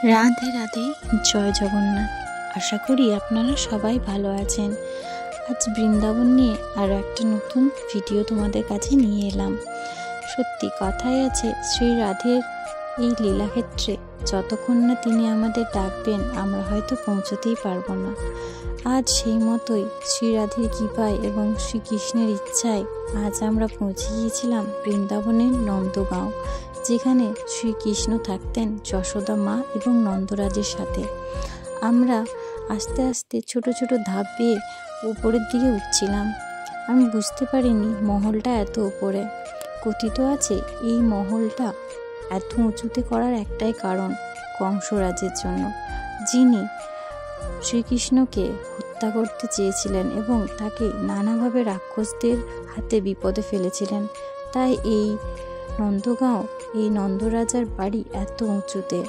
রাধে রাধে, জয় জগন্নাথ। আশা করি আপনারা সবাই ভালো আছেন। আজ বৃন্দাবন নিয়ে আরও একটা নতুন ভিডিও তোমাদের কাছে নিয়ে এলাম। সত্যি কথাই আছে, শ্রী রাধের এই লীলাক্ষেত্রে যতক্ষণ না তিনি আমাদের ডাকবেন আমরা হয়তো পৌঁছতেই পারবো না। আজ সেই মতোই শ্রী রাধের কৃপায় এবং শ্রীকৃষ্ণের ইচ্ছায় আজ আমরা পৌঁছে গিয়েছিলাম বৃন্দাবনের নন্দগাঁও, যেখানে শ্রীকৃষ্ণ থাকতেন যশোদা মা এবং নন্দরাজের সাথে। আমরা আস্তে আস্তে ছোট ছোট ধাপ বেয়ে উপরের দিকে উঠছিলাম। আমি বুঝতে পারিনি মহলটা এত উপরে। কথিত আছে এই মহলটা এত উঁচুতে করার একটাই কারণ, কংসরাজের জন্য, যিনি শ্রীকৃষ্ণকে হত্যা করতে চেয়েছিলেন এবং তাকে নানাভাবে রাক্ষসদের হাতে বিপদে ফেলেছিলেন। তাই এই নন্দগাঁও, এই নন্দরাজার বাড়ি এত উঁচুতে।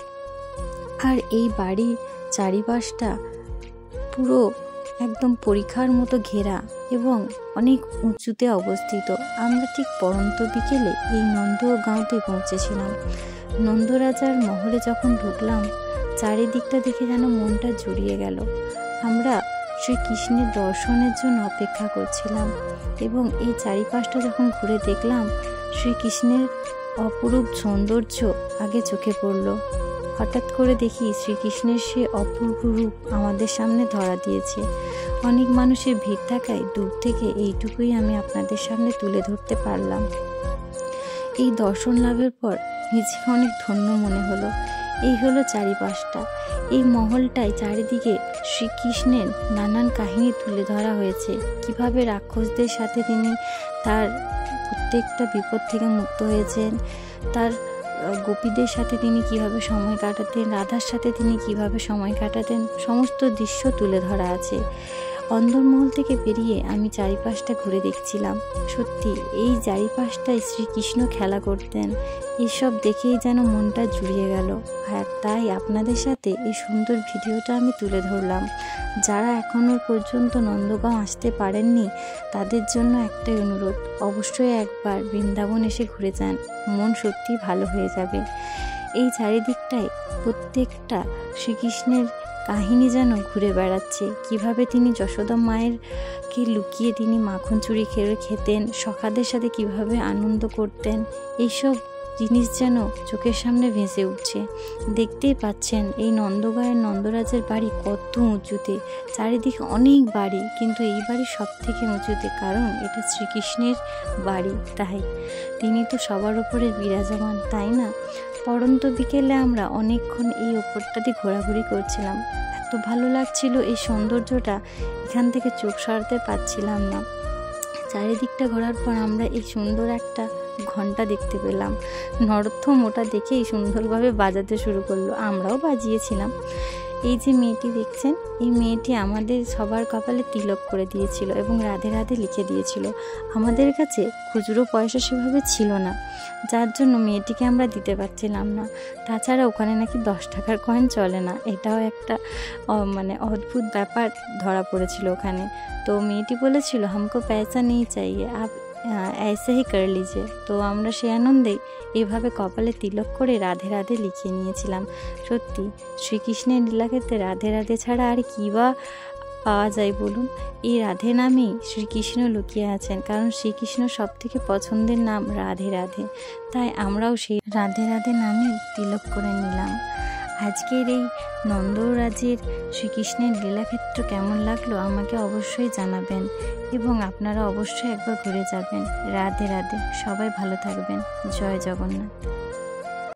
আর এই বাড়ি চারিপাশটা পুরো একদম পরীক্ষার মতো ঘেরা এবং অনেক উঁচুতে অবস্থিত। আমরা ঠিক পড়ন্ত বিকেলে এই নন্দগাঁওতে পৌঁছেছিলাম। নন্দরাজার মহলে যখন ঢুকলাম, চারিদিকটা দেখে যেন মনটা জুড়িয়ে গেল। আমরা শ্রীকৃষ্ণের দর্শনের জন্য অপেক্ষা করছিলাম এবং এই চারিপাশটা যখন ঘুরে দেখলাম, শ্রীকৃষ্ণের অপরূপ সৌন্দর্য আগে চোখে পড়ল। হঠাৎ করে দেখি শ্রীকৃষ্ণের সে অপূর্ব রূপ আমাদের সামনে ধরা দিয়েছে। অনেক মানুষের ভিড় থাকায় দূর থেকে এইটুকুই আমি আপনাদের সামনে তুলে ধরতে পারলাম। এই দর্শন লাভের পর নিজেকে অনেক ধন্য মনে হলো। এই হলো চারিপাশটা, এই মহলটায় চারিদিকে শ্রীকৃষ্ণের নানান কাহিনী তুলে ধরা হয়েছে। কিভাবে রাক্ষসদের সাথে তিনি তার প্রত্যেকটা বিপদ থেকে মুক্ত হয়েছেন, তার গোপীদের সাথে তিনি কিভাবে সময় কাটাতেন, রাধার সাথে তিনি কিভাবে সময় কাটাতেন, সমস্ত দৃশ্য তুলে ধরা আছে। অন্দরমহল থেকে বেরিয়ে আমি চারিপাশটা ঘুরে দেখছিলাম। সত্যি এই চারিপাশটায় শ্রীকৃষ্ণ খেলা করতেন। এসব দেখেই যেন মনটা জুড়িয়ে গেল। আর তাই আপনাদের সাথে এই সুন্দর ভিডিওটা আমি তুলে ধরলাম। যারা এখনও পর্যন্ত নন্দগাঁও আসতে পারেননি তাদের জন্য একটাই অনুরোধ, অবশ্যই একবার বৃন্দাবন এসে ঘুরে যান, মন সত্যি ভালো হয়ে যাবে। এই চারিদিকটায় প্রত্যেকটা শ্রীকৃষ্ণের কাহিনী যেন ঘুরে বেড়াচ্ছে। কিভাবে তিনি যশোদা মায়েরকে লুকিয়ে তিনি মাখন চুরি খেতেন, সখাদের সাথে কিভাবে আনন্দ করতেন, এইসব জিনিস যেন চোখের সামনে ভেসে উঠছে। দেখতেই পাচ্ছেন এই নন্দগাঁয়ের নন্দরাজের বাড়ি কত উঁচুতে। চারিদিকে অনেক বাড়ি, কিন্তু এই বাড়ি সব থেকে উঁচুতে, কারণ এটা শ্রীকৃষ্ণের বাড়ি। তাই তিনি তো সবার উপরে বিরাজমান, তাই না? পড়ন্ত বিকেলে আমরা অনেকক্ষণ এই ওপরটাতে ঘোরাঘুরি করছিলাম। এত ভালো লাগছিল এই সৌন্দর্যটা, এখান থেকে চোখ সরাতে পারছিলাম না। চারিদিকটা ঘোরার পর আমরা এই সুন্দর একটা ঘন্টা দেখতে পেলাম। নরোত্তম ওটা দেখেই সুন্দরভাবে বাজাতে শুরু করলো, আমরাও বাজিয়েছিলাম। এই যে মেয়েটি দেখছেন, এই মেয়েটি আমাদের সবার কপালে তিলক করে দিয়েছিল এবং রাধে রাধে লিখে দিয়েছিল। আমাদের কাছে খুচরো পয়সা সেভাবে ছিল না, যার জন্য মেয়েটিকে আমরা দিতে পারছিলাম না। তাছাড়া ওখানে নাকি 10 টাকার কয়েন চলে না, এটাও একটা অদ্ভুত ব্যাপার ধরা পড়েছিল ওখানে। তো মেয়েটি বলেছিল হামকো পয়সা নেই চাইয়ে, আপ ऐसे ही कर लीजिए। তো আমরা সেই আনন্দেই এভাবে কপালে তিলক করে রাধে রাধে লিখিয়ে নিয়েছিলাম। সত্যি শ্রীকৃষ্ণের লীলাক্ষেত্রে রাধে রাধে ছাড়া আর কী বা পাওয়া যায় বলুন? এই রাধে নামেই শ্রীকৃষ্ণ লুকিয়ে আছেন, কারণ শ্রীকৃষ্ণ সব থেকে পছন্দের নাম রাধে রাধে। তাই আমরাও সেই রাধে রাধে নামেই তিলক করে নিলাম। আজকের এই নন্দরাজের শ্রীকৃষ্ণের লীলাক্ষেত্র কেমন লাগলো আমাকে অবশ্যই জানাবেন এবং আপনারা অবশ্যই একবার ঘুরে যাবেন। রাধে রাধে, সবাই ভালো থাকবেন। জয় জগন্নাথ।